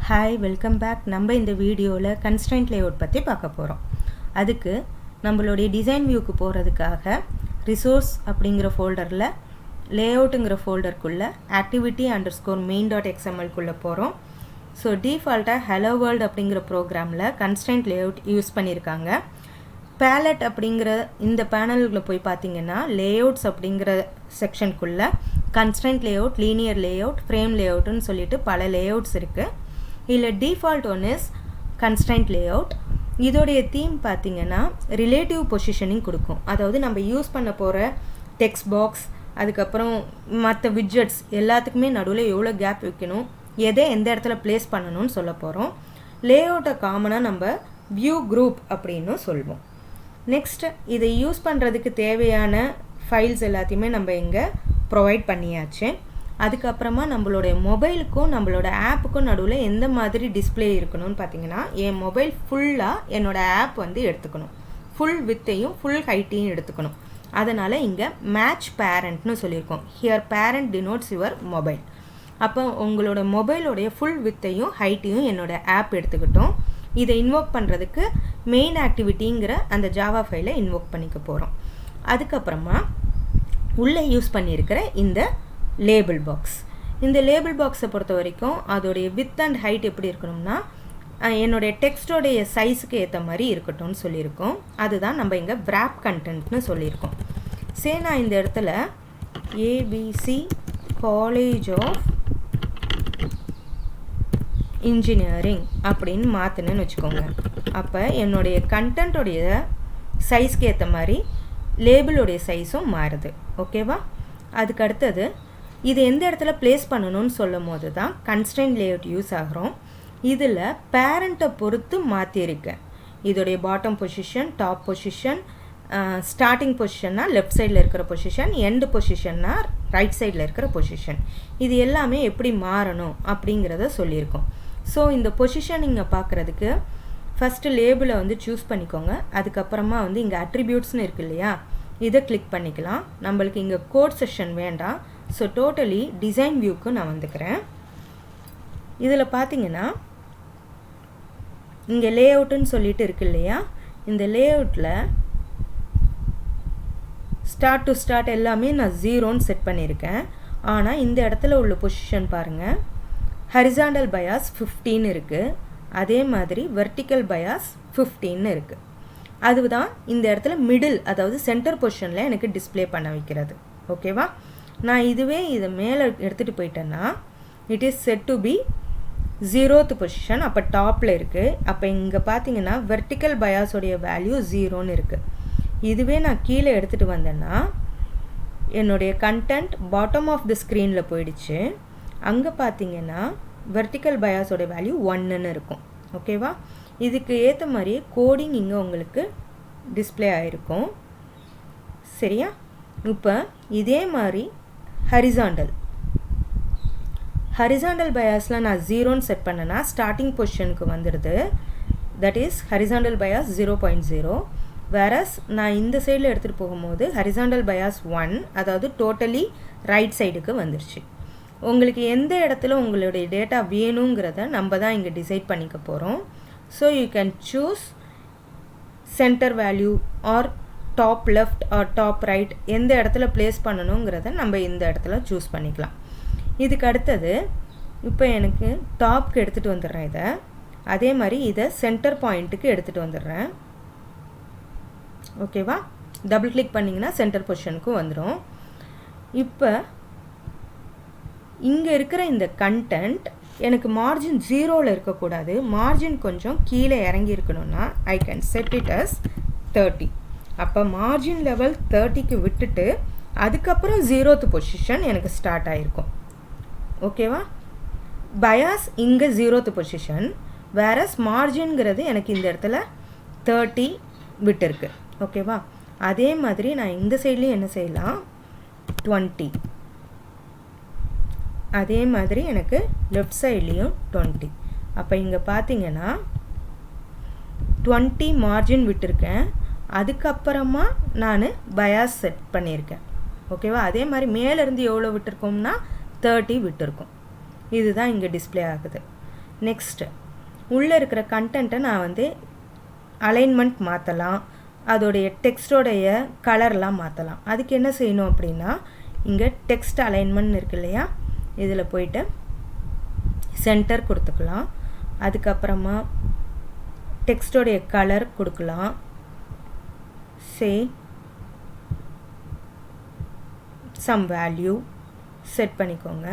Hi welcome back. நம்ம இந்த வீடியோவில் கன்ஸ்ட்ரெயின்ட் லேஅவுட் பற்றி பார்க்க போகிறோம். அதுக்கு நம்மளுடைய டிசைன் வியூக்கு போகிறதுக்காக ரிசோர்ஸ் அப்படிங்கிற ஃபோல்டரில் லேஅவுட்டுங்கிற ஃபோல்டருக்குள்ளே activity_main.xmlக்குள்ளே போகிறோம். ஸோ டிஃபால்ட்டாக ஹலோ வேர்ல்டு அப்படிங்கிற ப்ரோக்ராமில் கன்ஸ்ட்ரெயின்ட் லேஅவுட் யூஸ் பண்ணியிருக்காங்க. பேலட் அப்படிங்கிற இந்த பேனலுக்குள்ளே போய் பார்த்தீங்கன்னா லேஅவுட்ஸ் அப்படிங்கிற செக்ஷனுக்குள்ளே constraint layout, linear layout, frame லேஅவுட்டுன்னு சொல்லிட்டு பல லேஅவுட்ஸ் இருக்குது. இதில் default one is constraint layout. இதோடைய தீம் பார்த்திங்கன்னா ரிலேட்டிவ் பொசிஷனிங் கொடுக்கும். அதாவது நம்ம யூஸ் பண்ண போகிற டெக்ஸ்ட் பாக்ஸ், அதுக்கப்புறம் மற்ற விட்ஜெட்ஸ் எல்லாத்துக்குமே நடுவில் எவ்வளோ கேப் வைக்கணும், எதை எந்த இடத்துல ப்ளேஸ் பண்ணணும்னு சொல்ல போகிறோம். லேஅவுட்டை காமனாக நம்ம வியூ குரூப் அப்படின்னு சொல்லுவோம். நெக்ஸ்ட் இதை யூஸ் பண்ணுறதுக்கு தேவையான ஃபைல்ஸ் எல்லாத்தையுமே நம்ம இங்கே ப்ரொவைட் பண்ணியாச்சு. அதுக்கப்புறமா நம்மளுடைய மொபைலுக்கும் நம்மளோட ஆப்புக்கும் நடுவில் எந்த மாதிரி டிஸ்பிளே இருக்கணும்னு பார்த்தீங்கன்னா, என் மொபைல் ஃபுல்லாக என்னோடய ஆப் வந்து எடுத்துக்கணும், ஃபுல் வித்தையும் ஃபுல் ஹைட்டையும் எடுத்துக்கணும். அதனால் இங்கே மேட்ச் பேரண்ட்னு சொல்லியிருக்கோம். Here parent denotes your mobile. அப்போ உங்களோட மொபைலோடைய ஃபுல் வித்தையும் ஹைட்டையும் என்னோடய ஆப் எடுத்துக்கிட்டோம். இதை இன்வோக் பண்ணுறதுக்கு மெயின் ஆக்டிவிட்டிங்கிற அந்த ஜாவா ஃபைலை இன்வோக் பண்ணிக்க போகிறோம். அதுக்கப்புறமா உள்ளே யூஸ் பண்ணியிருக்கிற இந்த லேபிள் பாக்ஸ். இந்த லேபிள் பாக்ஸை பொறுத்த வரைக்கும் அதோடைய வித் அண்ட் ஹைட் எப்படி இருக்கணும்னா என்னுடைய டெக்ஸ்டோடைய சைஸுக்கு ஏற்ற மாதிரி இருக்கட்டும்னு சொல்லியிருக்கோம். அதுதான் நம்ம இங்கே wrap கண்டென்ட்னு சொல்லியிருக்கோம். நான் இந்த இடத்துல ஏபிசி காலேஜ் ஆஃப் இன்ஜினியரிங் அப்படின்னு மாற்றினேன்னு வச்சுக்கோங்க. அப்போ என்னுடைய கண்டென்ட்டோடைய சைஸ்க்கு ஏற்ற மாதிரி லேபிளுடைய சைஸும் மாறுது. ஓகேவா? அதுக்கு அடுத்தது இது எந்த இடத்துல ப்ளேஸ் பண்ணணும்னு சொல்லும் போது தான் கன்ஸ்ட்ரெயின்ட் லேஅவுட் யூஸ் ஆகிறோம். இதில் பேரண்ட்டை பொறுத்து மாற்றியிருக்கேன். இதோடைய bottom position, top position, starting பொசிஷன்னா லெஃப்ட் சைடில் இருக்கிற பொசிஷன், எண்டு பொசிஷன்னா ரைட் சைடில் இருக்கிற பொசிஷன், இது எல்லாமே எப்படி மாறணும் அப்படிங்கிறத சொல்லியிருக்கோம். ஸோ இந்த பொசிஷனிங்கை பார்க்குறதுக்கு ஃபஸ்ட்டு லேபிளை வந்து சூஸ் பண்ணிக்கோங்க. அதுக்கப்புறமா வந்து இங்கே அட்ரிபியூட்ஸ்னு இருக்குது இல்லையா, இதை கிளிக் பண்ணிக்கலாம். நம்மளுக்கு இங்கே கோட் செஷன் வேண்டாம். ஸோ டோட்டலி டிசைன் வியூக்கு நான் வந்துக்கிறேன். இதில் பார்த்தீங்கன்னா இங்கே லேஅவுட்டுன்னு சொல்லிட்டு இருக்கு இல்லையா, இந்த லேஅவுட்டில் ஸ்டார்ட் டு ஸ்டார்ட் எல்லாமே நான் 0ன்னு செட் பண்ணியிருக்கேன். ஆனால் இந்த இடத்துல உள்ள பொசிஷன் பாருங்கள், ஹரிசாண்டல் பயாஸ் 15 இருக்குது, அதே மாதிரி வெர்டிக்கல் பயாஸ் 15 இருக்குது. அதுதான் இந்த இடத்துல மிடில், அதாவது சென்டர் பொசிஷனில் எனக்கு டிஸ்பிளே பண்ண வைக்கிறது. ஓகேவா? நான் இதுவே இதை மேலே எடுத்துகிட்டு போயிட்டேன்னா it is set to be 0th position. அப்போ டாப்பில் இருக்குது. அப்போ இங்கே பார்த்தீங்கன்னா வெர்டிக்கல் பயாஸோடைய வேல்யூ 0ன்னு இருக்குது. இதுவே நான் கீழே எடுத்துகிட்டு வந்தேன்னா என்னுடைய கண்டென்ட் பாட்டம் ஆஃப் த ஸ்க்ரீனில் போயிடுச்சு. அங்கே பார்த்தீங்கன்னா வெர்டிக்கல் பயாஸோடைய வேல்யூ 1ன்னு இருக்கும். ஓகேவா? இதுக்கு ஏற்ற மாதிரியே கோடிங் இங்கே உங்களுக்கு டிஸ்பிளே ஆகிருக்கும். சரியா? இப்போ இதே மாதிரி ஹரிசாண்டல் பயாஸில் நான் 0ன்னு செட் பண்ணேன்னா ஸ்டார்டிங் பொசிஷனுக்கு வந்துடுது. That is horizontal bias 0.0. Whereas நான் இந்த சைடில் எடுத்துகிட்டு போகும்போது ஹரிசாண்டல் பயாஸ் 1, அதாவது டோட்டலி ரைட் சைடுக்கு வந்துருச்சு. உங்களுக்கு எந்த இடத்துல உங்களுடைய டேட்டா வேணுங்கிறத நம்ம தான் இங்கே டிசைட் பண்ணிக்க போகிறோம். So you can choose centre value or top left or top right, எந்த இடத்துல ப்ளேஸ் பண்ணணுங்கிறத நம்ம இந்த இடத்துல சூஸ் பண்ணிக்கலாம். இதுக்கு அடுத்தது இப்போ எனக்கு டாப்க்கு எடுத்துகிட்டு வந்துடுறேன் இதை. அதே மாதிரி இதை சென்டர் பாயிண்ட்டுக்கு எடுத்துகிட்டு வந்துடுறேன். ஓகேவா? டபுள் கிளிக் பண்ணிங்கன்னா சென்டர் பொசிஷனுக்கு வந்துடும். இப்போ இங்கே இருக்கிற இந்த கண்டென்ட் எனக்கு மார்ஜின் 0ல் இருக்கக்கூடாது, மார்ஜின் கொஞ்சம் கீழே இறங்கி இருக்கணும்னா I can set it as 30. அப்போ மார்ஜின் லெவல் 30க்கு விட்டுட்டு அதுக்கப்புறம் 0th பொசிஷன் எனக்கு ஸ்டார்ட் ஆகிருக்கும். ஓகேவா? பயாஸ் இங்கே 0th பொசிஷன், வேறஸ் மார்ஜின்ங்கிறது எனக்கு இந்த இடத்துல 30 விட்டுருக்கு. ஓகேவா? அதே மாதிரி நான் இந்த சைட்லேயும் என்ன செய்யலாம், 20. அதே மாதிரி எனக்கு லெஃப்ட் சைட்லேயும் 20. அப்போ இங்கே பார்த்தீங்கன்னா 20 மார்ஜின் விட்டுருக்கேன், அதுக்கப்புறமா நான் பயாஸ் செட் பண்ணியிருக்கேன். ஓகேவா? அதே மாதிரி மேலேருந்து எவ்வளோ விட்டுருக்கோம்னா 30 விட்டுருக்கோம். இதுதான் இங்கே டிஸ்பிளே ஆகுது. நெக்ஸ்ட்டு உள்ளே இருக்கிற கண்டென்ட்டை நான் வந்து அலைன்மெண்ட் மாற்றலாம், அதோடைய டெக்ஸ்டோடைய கலர்லாம் மாற்றலாம். அதுக்கு என்ன செய்யணும் அப்படின்னா இங்கே டெக்ஸ்ட் அலைன்மெண்ட் இருக்கு இல்லையா, இதில் போயிட்டு சென்டர் கொடுத்துக்கலாம். அதுக்கப்புறமா டெக்ஸ்டோடைய கலர் கொடுக்கலாம், சே சம் வேல்யூ செட் பண்ணிக்கோங்க.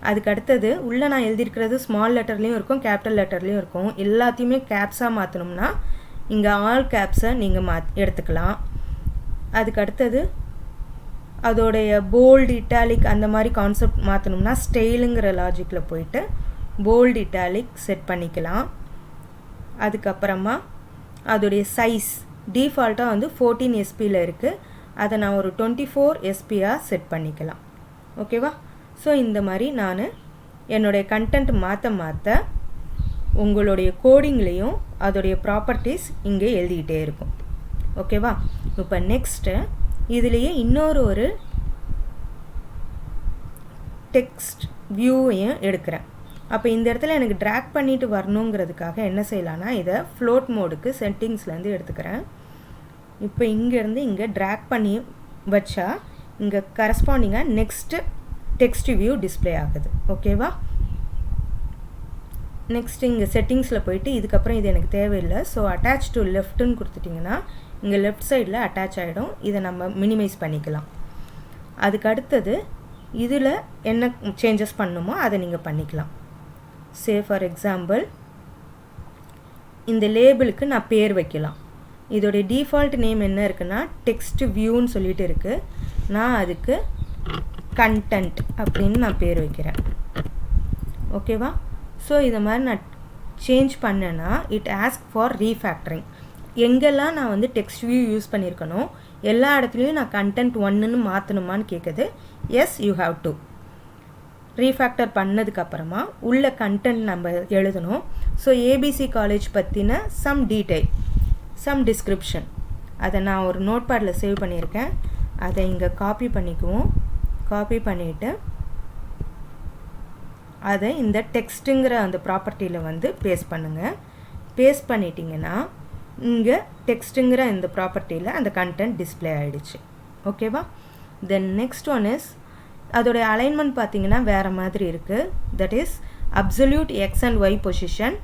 அதுக்கு அடுத்தது உள்ளே நான் எழுதியிருக்கிறது ஸ்மால் லெட்டர்லேயும் இருக்கும் கேபிட்டல் லெட்டர்லேயும் இருக்கும். எல்லாத்தையுமே கேப்ஸாக மாற்றணும்னா இங்கே ஆல் கேப்ஸை நீங்கள் எடுத்துக்கலாம். அதுக்கு அடுத்தது அதோடைய போல்டு இட்டாலிக் அந்த மாதிரி கான்செப்ட் மாற்றணும்னா ஸ்டைலுங்கிற லாஜிக்கில் போயிட்டு போல்டு இட்டாலிக் செட் பண்ணிக்கலாம். அதுக்கப்புறமா அதோடைய சைஸ் டிஃபால்ட்டாக வந்து 14 SPயில் இருக்குது, அதை நான் ஒரு 24 SPயாக செட் பண்ணிக்கலாம். ஓகேவா? ஸோ இந்த மாதிரி நான் என்னுடைய கண்டென்ட் மாற்ற உங்களுடைய கோடிங்லேயும் அதோடைய ப்ராப்பர்ட்டிஸ் இங்கே எழுதிக்கிட்டே இருக்கும். ஓகேவா? இப்போ நெக்ஸ்ட்டு இதுலேயே இன்னொரு டெக்ஸ்ட் வியூவையும் எடுக்கிறேன். அப்போ இந்த இடத்துல எனக்கு ட்ராக் பண்ணிட்டு வரணுங்கிறதுக்காக என்ன செய்யலான்னா இதை ஃப்ளோட் மோடுக்கு செட்டிங்ஸ்லேருந்து எடுத்துக்கிறேன். இப்போ இங்கேருந்து இங்கே ட்ராக் பண்ணி வச்சா இங்கே கரஸ்பாண்டிங்காக நெக்ஸ்ட்டு டெக்ஸ்ட் வியூ டிஸ்பிளே ஆகுது. ஓகேவா? நெக்ஸ்ட் இங்கே செட்டிங்ஸில் போயிட்டு இதுக்கப்புறம் இது எனக்கு தேவையில்லை, ஸோ அட்டாச் டு லெஃப்ட்டுன்னு கொடுத்துட்டிங்கன்னா இங்கே லெஃப்ட் சைடில் அட்டாச் ஆகிடும். இதை நம்ம மினிமைஸ் பண்ணிக்கலாம். அதுக்கு அடுத்தது இதில் என்ன சேஞ்சஸ் பண்ணணுமோ அதை நீங்கள் பண்ணிக்கலாம். சே ஃபார் எக்ஸாம்பிள் இந்த லேபிளுக்கு நான் பேர் வைக்கலாம். இதோடைய டிஃபால்ட் நேம் என்ன இருக்குன்னா டெக்ஸ்ட் வியூன்னு சொல்லிட்டு இருக்குது. நான் அதுக்கு கண்டென்ட் அப்படின்னு நான் பேர் வைக்கிறேன். ஓகேவா? ஸோ இதை மாதிரி நான் சேஞ்ச் பண்ணேன்னா இட் ஆஸ்க் ஃபார் ரீஃபேக்டரிங். எங்கெல்லாம் நான் வந்து டெக்ஸ்ட் வியூ யூஸ் பண்ணியிருக்கணும் எல்லா இடத்துலையும் நான் கண்டென்ட் 1ன்னு மாற்றணுமான்னு கேட்குது. Yes, you have to. Refactor பண்ணதுக்கப்புறமா உள்ள கண்டென்ட் நம்ம எழுதணும். ஸோ ஏபிசி காலேஜ் பற்றின சம் டீட்டெயில், சம் டிஸ்கிரிப்ஷன், அதை நான் ஒரு நோட் பேடில் சேவ் பண்ணியிருக்கேன். அதை இங்கே காப்பி பண்ணிக்குவோம். காப்பி பண்ணிவிட்டு அதை இந்த டெக்ஸ்ட்டுங்கிற அந்த ப்ராப்பர்ட்டியில் வந்து பேஸ்ட் பண்ணுங்கள். பேஸ்ட் பண்ணிட்டீங்கன்னா இங்கே டெக்ஸ்ட்டுங்கிற இந்த ப்ராப்பர்ட்டியில் அந்த கண்டென்ட் டிஸ்பிளே ஆகிடுச்சு. ஓகேவா? தென் நெக்ஸ்ட் ஒன் இஸ் அதோடைய அலைன்மெண்ட் பார்த்தீங்கன்னா வேறு மாதிரி இருக்குது. That is absolute x and y position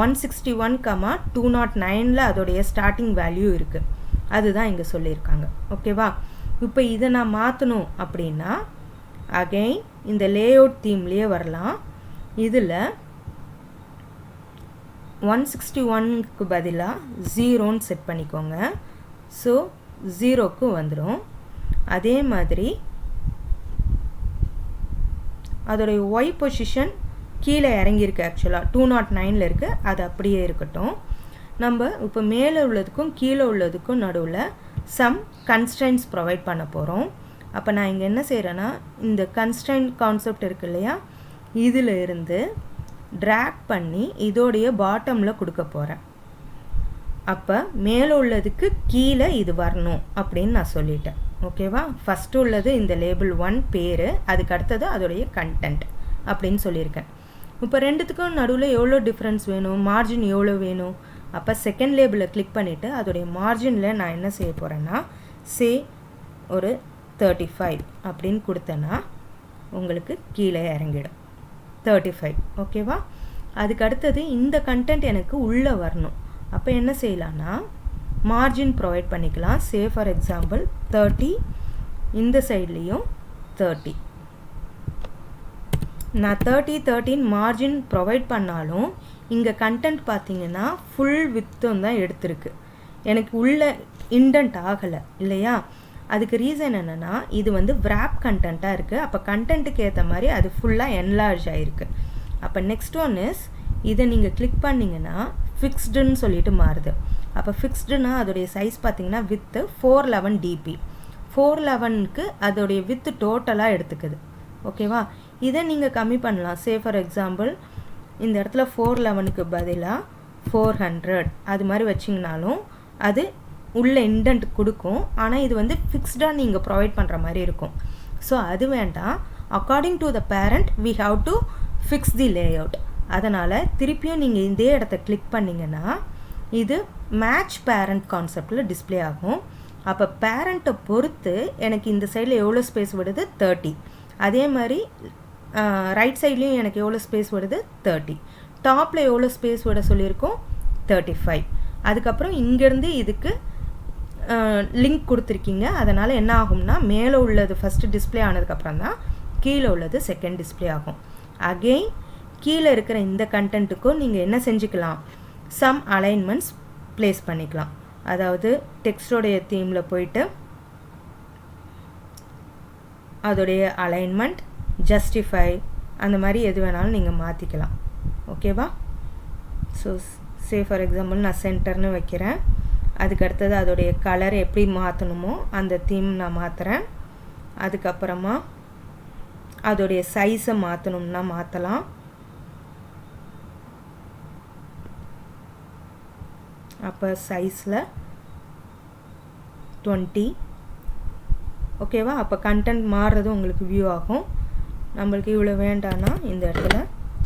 161,209 அதோடைய ஸ்டார்டிங் வேல்யூ இருக்குது. அதுதான் இங்கே சொல்லியிருக்காங்க. ஓகேவா? இப்போ இதை நான் மாற்றணும் அப்படின்னா அகெயின் இந்த லேஅவுட் தீம்லேயே வரலாம். இதில் 161க்கு பதிலாக 0ன்னு செட் பண்ணிக்கோங்க. ஸோ 0க்கு வந்துடும். அதே மாதிரி அதோடைய ஒய் பொசிஷன் கீழே இறங்கியிருக்கு, ஆக்சுவலாக 209 இருக்குது, அது அப்படியே இருக்கட்டும். நம்ம இப்போ மேலே உள்ளதுக்கும் கீழே உள்ளதுக்கும் நடுவில் சம் கன்ஸ்ட்ரைன்ட்ஸ் ப்ரொவைட் பண்ண போகிறோம். அப்போ நான் இங்கே என்ன செய்கிறேன்னா இந்த கன்ஸ்ட்ரைன்ட் கான்செப்ட் இருக்கு இல்லையா, இதில் இருந்து ட்ராக் பண்ணி இதோடைய பாட்டமில் கொடுக்க போகிறேன். அப்போ மேலே உள்ளதுக்கு கீழே இது வரணும் அப்படின்னு நான் சொல்லிட்டேன். ஓகேவா? ஃபஸ்ட்டு உள்ளது இந்த லேபிள் 1 பேர், அதுக்கு அடுத்தது அதோடைய கண்டென்ட் அப்படின்னு சொல்லியிருக்கேன். இப்போ ரெண்டுத்துக்கும் நடுவில் எவ்வளோ டிஃப்ரென்ஸ் வேணும், மார்ஜின் எவ்வளோ வேணும். அப்போ செகண்ட் லேபிளில் கிளிக் பண்ணிவிட்டு அதோடைய மார்ஜினில் நான் என்ன செய்ய போகிறேன்னா சே ஒரு 35 அப்படின்னு கொடுத்தேன்னா உங்களுக்கு கீழே இறங்கிடும் 35. ஓகேவா? அதுக்கு அடுத்தது இந்த கண்டென்ட் எனக்கு உள்ளே வரணும். அப்போ என்ன செய்யலான்னா மார்ஜின் ப்ரொவைட் பண்ணிக்கலாம். சே ஃபார் எக்ஸாம்பிள் 30, இந்த சைட்லேயும் 30. நான் 30 மார்ஜின் ப்ரொவைட் பண்ணாலும் இங்கே கண்டென்ட் பார்த்தீங்கன்னா ஃபுல் வித்தும் தான் எடுத்திருக்கு, எனக்கு உள்ள இண்டென்ட் ஆகலை இல்லையா. அதுக்கு ரீசன் என்னென்னா இது வந்து wrap கண்டென்ட்டாக இருக்குது. அப்போ கண்டென்ட்டுக்கு ஏற்ற மாதிரி அது ஃபுல்லாக என்லார்ஜ் ஆகிருக்கு. அப்போ நெக்ஸ்ட் ஒன் இஸ் இதை நீங்கள் கிளிக் பண்ணிங்கன்னா ஃபிக்ஸ்டுன்னு சொல்லிட்டு மாறுது. அப்போ ஃபிக்ஸ்டுனா அதோடைய சைஸ் பார்த்தீங்கன்னா வித்து 411 dp. 411க்கு அதோடைய வித்து டோட்டலாக எடுத்துக்குது. ஓகேவா? இதை நீங்கள் கம்மி பண்ணலாம். சே ஃபார் எக்ஸாம்பிள் இந்த இடத்துல 411க்கு பதிலாக 400 அது மாதிரி வச்சிங்கனாலும் அது உள்ள இண்டென்ட் கொடுக்கும். ஆனால் இது வந்து ஃபிக்ஸ்டாக நீங்கள் ப்ரொவைட் பண்ணுற மாதிரி இருக்கும். ஸோ அது வேண்டாம். According to the parent we have to fix the layout. அதனால் திருப்பியும் நீங்கள் இதே இடத்த கிளிக் பண்ணிங்கன்னா இது மேட்ச் பேரண்ட் கான்செப்டில் டிஸ்பிளே ஆகும். அப்போ பேரண்ட்டை பொறுத்து எனக்கு இந்த சைடில் எவ்வளோ ஸ்பேஸ் விடுது 30, அதே மாதிரி ரைட் சைட்லேயும் எனக்கு எவ்வளோ ஸ்பேஸ் விடுது 30, டாப்பில் எவ்வளோ ஸ்பேஸ் விட சொல்லியிருக்கோம் 35. அதுக்கப்புறம் இங்கேருந்து இதுக்கு லிங்க் கொடுத்துருக்கீங்க. அதனால் என்ன ஆகும்னா மேலே உள்ளது ஃபஸ்ட்டு டிஸ்பிளே ஆனதுக்கப்புறம் தான் கீழே உள்ளது செகண்ட் டிஸ்பிளே ஆகும். அகெயின் கீழே இருக்கிற இந்த கண்டென்ட்டுக்கும் நீங்கள் என்ன செஞ்சுக்கலாம், சம் அலைன்மெண்ட்ஸ் ப்ளேஸ் பண்ணிக்கலாம். அதாவது டெக்ஸ்டோடைய தீமில் போயிட்டு அதோடைய அலைன்மெண்ட், ஜஸ்டிஃபை அந்த மாதிரி எது வேணாலும் நீங்கள் மாற்றிக்கலாம். ஓகேவா? ஸோ சே ஃபார் எக்ஸாம்பிள் நான் சென்டர்னு வைக்கிறேன். அதுக்கு அடுத்தது அதோடைய கலர் எப்படி மாற்றணுமோ அந்த தீம் நான் மாற்றுறேன். அதுக்கப்புறமா அதோடைய சைஸை மாற்றணும்னா மாற்றலாம். அப்போ சைஸில் 20. ஓகேவா? அப்போ கண்டென்ட் மாறுறது உங்களுக்கு வியூ ஆகும். நம்மளுக்கு இவ்வளோ வேண்டான்னா இந்த இடத்துல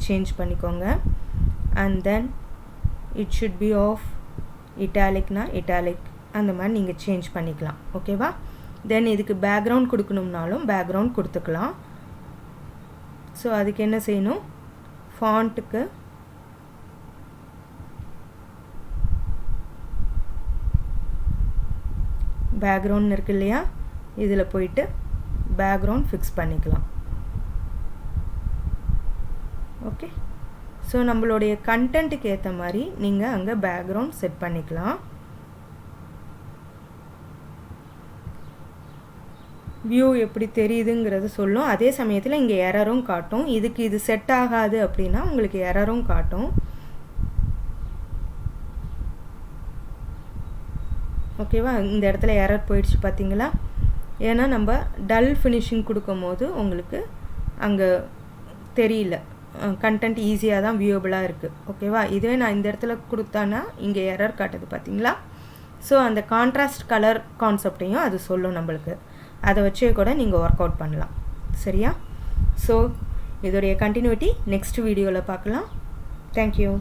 சேஞ்ச் பண்ணிக்கோங்க. And then it should be of இட்டாலிக்னா இட்டாலிக், அந்த மாதிரி நீங்கள் சேஞ்ச் பண்ணிக்கலாம். ஓகேவா? தென் இதுக்கு பேக்ரவுண்ட் கொடுக்கணும்னாலும் பேக்ரவுண்ட் கொடுத்துக்கலாம். ஸோ அதுக்கு என்ன செய்யணும், ஃபாண்ட்டுக்கு பேக்ரவுண்ட் இருக்கு இல்லையா, இதில் போயிட்டு பேக்ரவுண்ட் ஃபிக்ஸ் பண்ணிக்கலாம். ஓகே, ஸோ நம்மளுடைய கண்டென்ட்டுக்கு ஏற்ற மாதிரி நீங்கள் அங்கே பேக்ரவுண்ட் செட் பண்ணிக்கலாம். வியூ எப்படி தெரியுதுங்கிறது சொல்லும். அதே சமயத்தில் இங்கே எரரும் காட்டும். இதுக்கு இது செட் ஆகாது அப்படின்னா உங்களுக்கு எரரும் காட்டும். ஓகேவா? இந்த இடத்துல எரர் போயிடுச்சு பார்த்தீங்களா? ஏன்னா நம்ம டல் ஃபினிஷிங் கொடுக்கும் போது உங்களுக்கு அங்கே தெரியல, கண்டென்ட் ஈஸியாக தான் வியூவபிளாக இருக்குது. ஓகேவா? இதுவே நான் இந்த இடத்துல கொடுத்தானா இங்கே எரர் காட்டுது பார்த்தீங்களா? ஸோ அந்த கான்ட்ராஸ்ட் கலர் கான்செப்டையும் அது சொல்லும் நம்மளுக்கு. அதை வச்சே கூட நீங்கள் ஒர்க் அவுட் பண்ணலாம். சரியா? ஸோ இதோடைய கண்டினியூட்டி நெக்ஸ்ட் வீடியோவில் பார்க்கலாம். தேங்க்யூ.